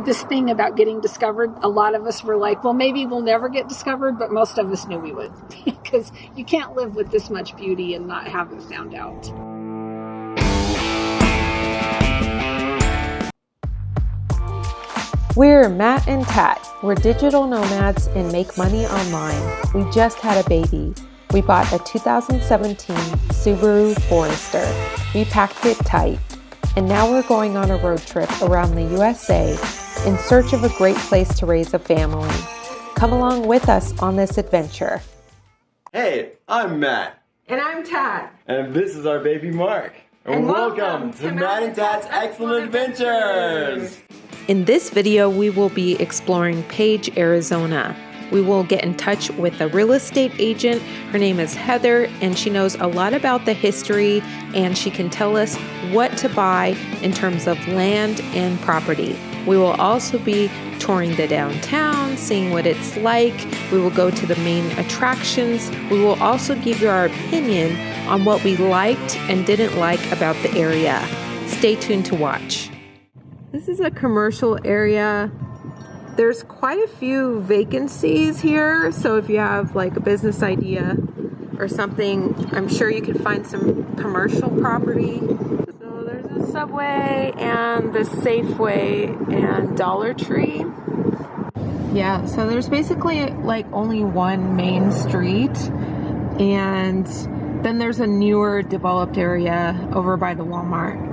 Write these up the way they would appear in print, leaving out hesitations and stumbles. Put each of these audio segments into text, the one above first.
This thing about getting discovered, a lot of us were like, well, maybe we'll never get discovered, but most of us knew we would, because you can't live with this much beauty and not have it found out. We're Matt and Tat. We're digital nomads and make money online. We just had a baby. We bought a 2017 Subaru Forester. We packed it tight. And now we're going on a road trip around the USA in search of a great place to raise a family. Come along with us on this adventure. Hey, I'm Matt. And I'm Tat. And this is our baby Mark. And welcome to Matt and Tat's Excellent Adventures. In this video, we will be exploring Page, Arizona. We will get in touch with a real estate agent. Her name is Heather, and she knows a lot about the history, and she can tell us what to buy in terms of land and property. We will also be touring the downtown, seeing what it's like. We will go to the main attractions. We will also give you our opinion on what we liked and didn't like about the area. Stay tuned to watch. This is a commercial area. There's quite a few vacancies here, so if you have like a business idea or something, I'm sure you could find some commercial property. So there's a Subway and the Safeway and Dollar Tree. Yeah, so there's basically like only one main street, and then there's a newer developed area over by the Walmart.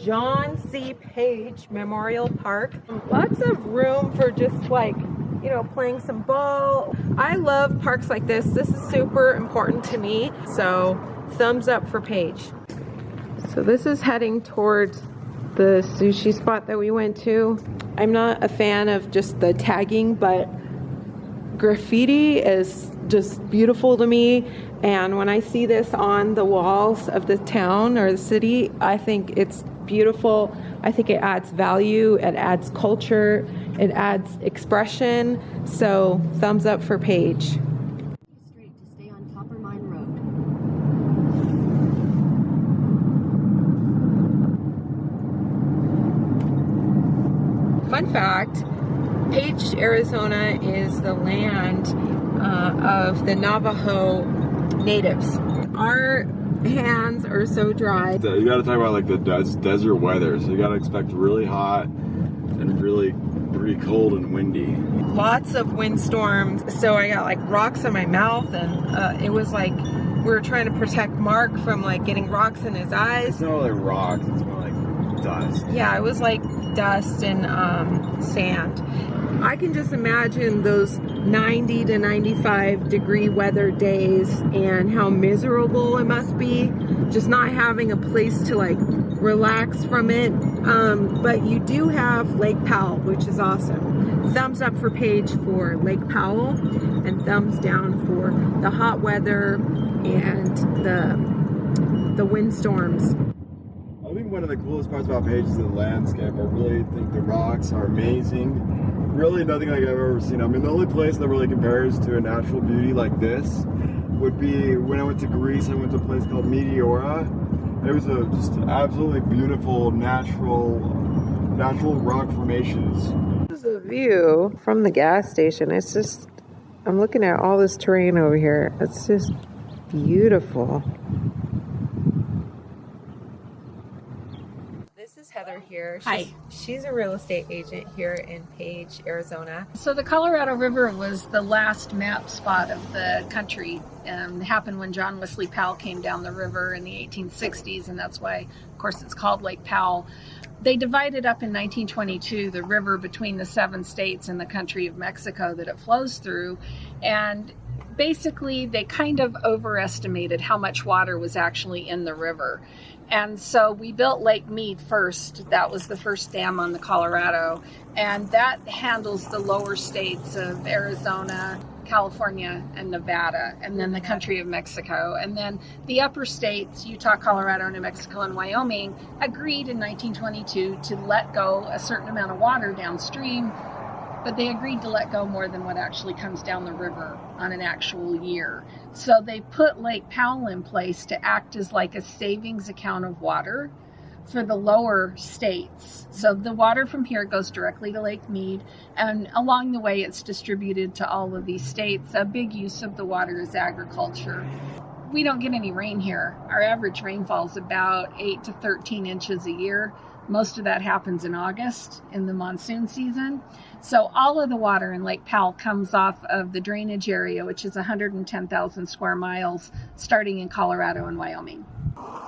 John C. Page Memorial Park. Lots of room for just like, you know, playing some ball. I love parks like this. This is super important to me. So thumbs up for Page. So this is heading towards the sushi spot that we went to. I'm not a fan of just the tagging, but graffiti is just beautiful to me. And when I see this on the walls of the town or the city, I think it's beautiful. I think it adds value, it adds culture, it adds expression. So thumbs up for Page. Straight to stay on Copper Mine Road. Fun fact, Page, Arizona is the land of the Navajo natives. Our hands are so dry. You gotta talk about like the desert weather, so you gotta expect really hot and really cold and windy. Lots of windstorms, so I got like rocks in my mouth, and it was like we were trying to protect Mark from like getting rocks in his eyes. It's not really rocks, it's more like dust. Yeah, it was like dust and sand. I can just imagine those 90 to 95 degree weather days and how miserable it must be just not having a place to like relax from it. But you do have Lake Powell, which is awesome. Thumbs up for Page for Lake Powell, and thumbs down for the hot weather and the windstorms. I think one of the coolest parts about Page is the landscape. I really think the rocks are amazing. Really nothing like I've ever seen. I mean, the only place that really compares to a natural beauty like this would be when I went to Greece. I went to a place called Meteora. It was just absolutely beautiful natural rock formations. This is a view from the gas station. It's just, I'm looking at all this terrain over here. It's just beautiful. Heather here. Hi. She's a real estate agent here in Page, Arizona. So the Colorado River was the last map spot of the country. It happened when John Wesley Powell came down the river in the 1860s, and that's why, of course, it's called Lake Powell. They divided up in 1922 the river between the 7 states and the country of Mexico that it flows through, and basically they kind of overestimated how much water was actually in the river. And so we built Lake Mead first. That was the first dam on the Colorado, and that handles the lower states of Arizona, California, and Nevada, and then the country of Mexico. And then the upper states, Utah, Colorado, New Mexico, and Wyoming, agreed in 1922 to let go a certain amount of water downstream but they agreed to let go more than what actually comes down the river on an actual year. So they put Lake Powell in place to act as like a savings account of water for the lower states. So the water from here goes directly to Lake Mead, and along the way it's distributed to all of these states. A big use of the water is agriculture. We don't get any rain here. Our average rainfall is about 8 to 13 inches a year. Most of that happens in August in the monsoon season. So all of the water in Lake Powell comes off of the drainage area, which is 110,000 square miles, starting in Colorado and Wyoming.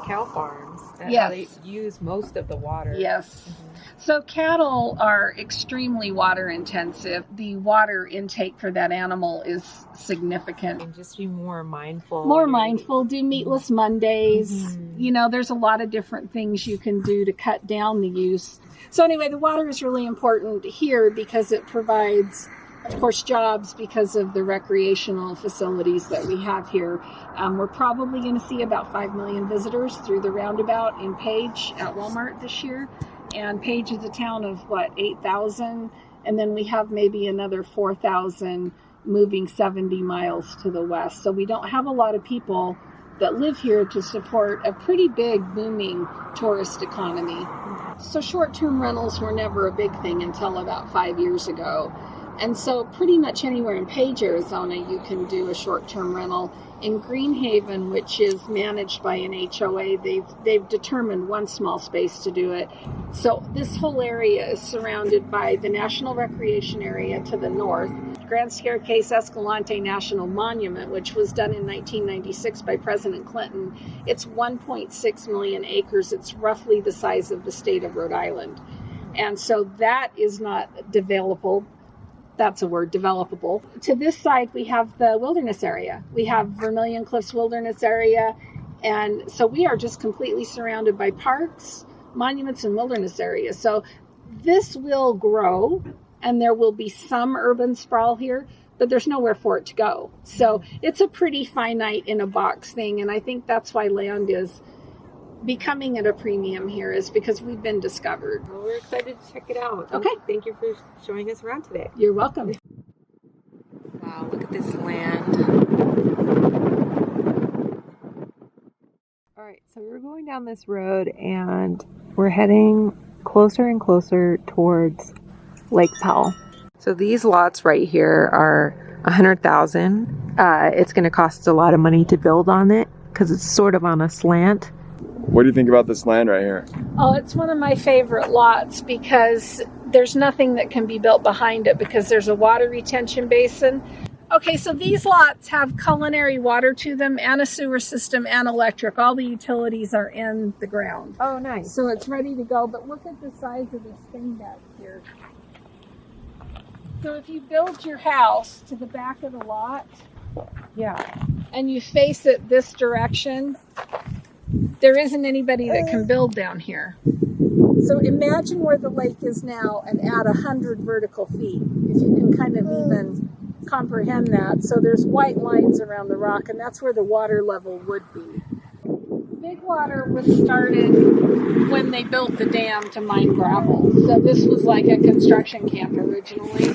Cow farms. And Yes. how they use most of the water. Yes. So cattle are extremely water intensive. The water intake for that animal is significant. And just be more mindful. More mindful, do meatless Mondays. Mhm. You know, there's a lot of different things you can do to cut down the use. So anyway, the water is really important here because it provides, of course, jobs because of the recreational facilities that we have here. We're probably going to see about 5 million visitors through the roundabout in Page at Walmart this year. And Page is a town of, 8,000? And then we have maybe another 4,000 moving 70 miles to the west. So we don't have a lot of people that live here to support a pretty big, booming tourist economy. So short-term rentals were never a big thing until about 5 years ago. And so pretty much anywhere in Page, Arizona, you can do a short-term rental. In Greenhaven, which is managed by an HOA, they've determined one small space to do it. So this whole area is surrounded by the National Recreation Area to the north, Grand Staircase Escalante National Monument, which was done in 1996 by President Clinton. It's 1.6 million acres. It's roughly the size of the state of Rhode Island. And so that is not developable. That's a word, developable. To this side, we have the wilderness area. We have Vermilion Cliffs Wilderness Area. And so we are just completely surrounded by parks, monuments, and wilderness areas. So this will grow, and there will be some urban sprawl here, but there's nowhere for it to go. So it's a pretty finite in a box thing. And I think that's why land is becoming at a premium here, is because we've been discovered. Well, we're excited to check it out. Okay. Thank you for showing us around today. You're welcome. Wow, look at this land. All right, so we're going down this road and we're heading closer and closer towards Lake Powell. So these lots right here are 100,000. It's going to cost a lot of money to build on it because it's sort of on a slant. What do you think about this land right here? Oh, it's one of my favorite lots because there's nothing that can be built behind it because there's a water retention basin. Okay, so these lots have culinary water to them and a sewer system and electric. All the utilities are in the ground. Oh, nice. So it's ready to go, but look at the size of this thing back here. So if you build your house to the back of the lot, Yeah. and you face it this direction, there isn't anybody that can build down here. So imagine where the lake is now and add 100 vertical feet, if you can kind of even comprehend that. So there's white lines around the rock, and that's where the water level would be. Big water was started when they built the dam to mine gravel. So this was like a construction camp originally.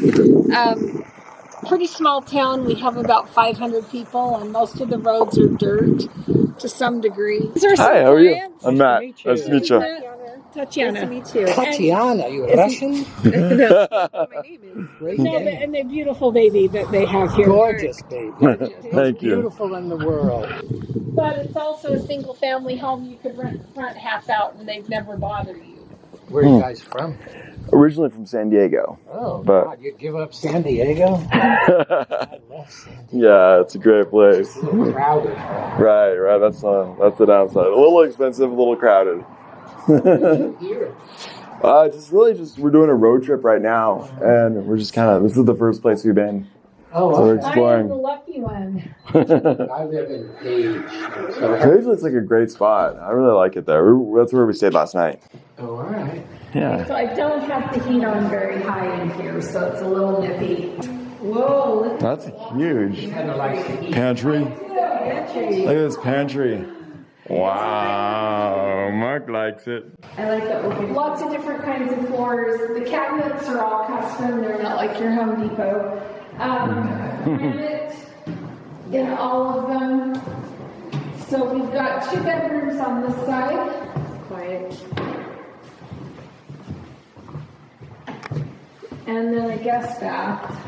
Pretty small town. We have about 500 people, and most of the roads are dirt to some degree. Hi, how are you? I'm Matt. Nice to meet you. Tatiana. Nice to meet you. Tatiana, you Russian? No, my name is. Great No, name. and the beautiful baby that they have here. Gorgeous baby. Thank you. Beautiful in the world. But it's also a single family home. You could rent the front half out and they'd never bother you. Where are you guys from? Originally from San Diego. Oh, But- God, you give up San Diego? I love San Diego. Yeah, it's a great place. It's a little crowded. Right. That's the downside. A little expensive, a little crowded. Here. We're doing a road trip right now, and we're just this is the first place we've been. Oh, So we're okay. I am exploring. the lucky one. I live in Page. So, Page looks like a great spot. I really like it there. That's where we stayed last night. oh, all right. Yeah. So I don't have the heat on very high in here, so it's a little nippy. Whoa, look That's huge. Kind of likes to eat. Pantry. at that pantry. Look at this pantry. Wow, Mark likes it. I like the open. Lots of different kinds of floors. The cabinets are all custom. They're not like your Home Depot. Granite in all of them. So we've got 2 bedrooms on this side. Quiet. And then a guest bath.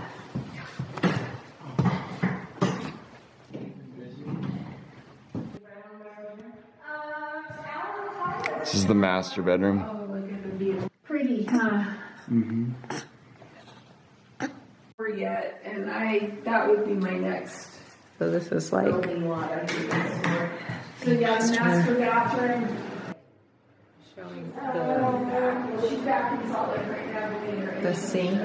This is the master bedroom. Oh, look at the view. Pretty, huh? Mm-hmm. Yet, and that would be my next So this is like building lot. I think that's for. So yeah, the master bathroom. showing She's back in Salt Lake right now. the sink.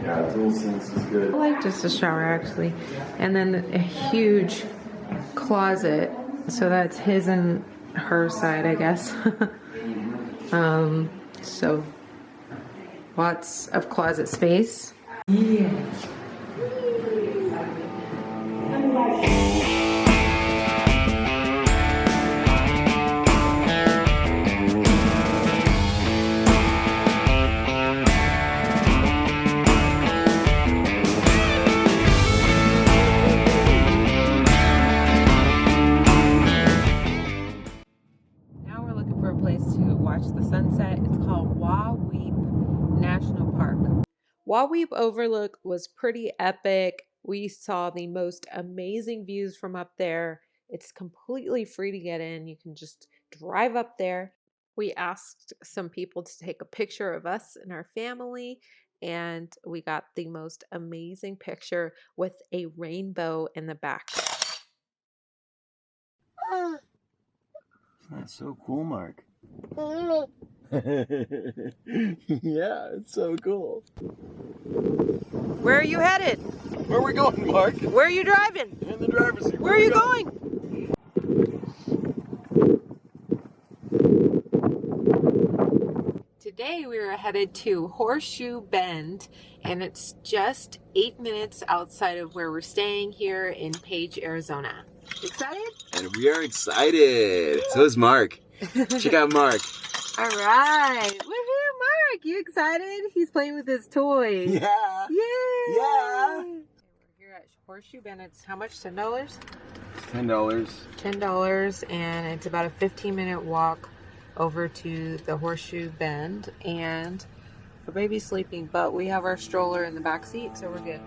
Yeah, dual sinks is good. I like just a shower actually, and then a huge closet. So that's his and her side, I guess. So lots of closet space. Yeah. Now we're looking for a place to watch the sunset. It's called Wahweap National Park. Wahweap Overlook was pretty epic. We saw the most amazing views from up there. It's completely free to get in. You can just drive up there. We asked some people to take a picture of us and our family, and we got the most amazing picture with a rainbow in the back. That's so cool, Mark. Yeah, it's so cool. Where are you headed? Where are we going, Mark? Where are you driving? In the driver's seat. Where are you going? Today we are headed to Horseshoe Bend, and it's just 8 minutes outside of where we're staying here in Page, Arizona. Excited? And we are excited. So is Mark. Check out Mark. All right. Woohoo, Mark. You excited? He's playing with his toys. Yeah. Yay. Yeah. We're here at Horseshoe Bend. It's how much? $10? $10. $10, and it's about a 15-minute walk over to the Horseshoe Bend, and the baby's sleeping, but we have our stroller in the back seat, so we're good.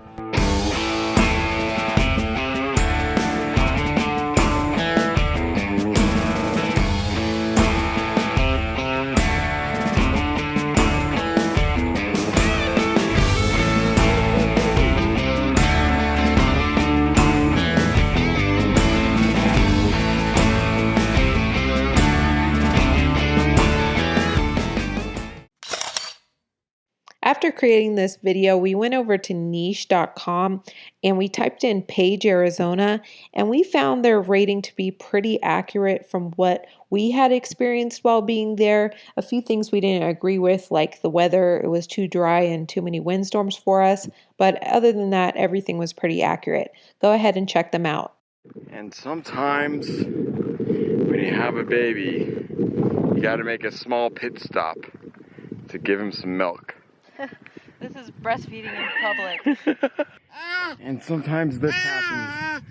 After creating this video, we went over to niche.com and we typed in Page, Arizona, and we found their rating to be pretty accurate from what we had experienced while being there. A few things we didn't agree with, like the weather, it was too dry and too many windstorms for us, but other than that, everything was pretty accurate. Go ahead and check them out. And sometimes when you have a baby, you got to make a small pit stop to give him some milk. This is breastfeeding in public. And sometimes this happens.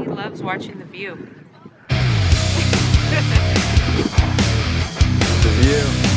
He loves watching the view. The view.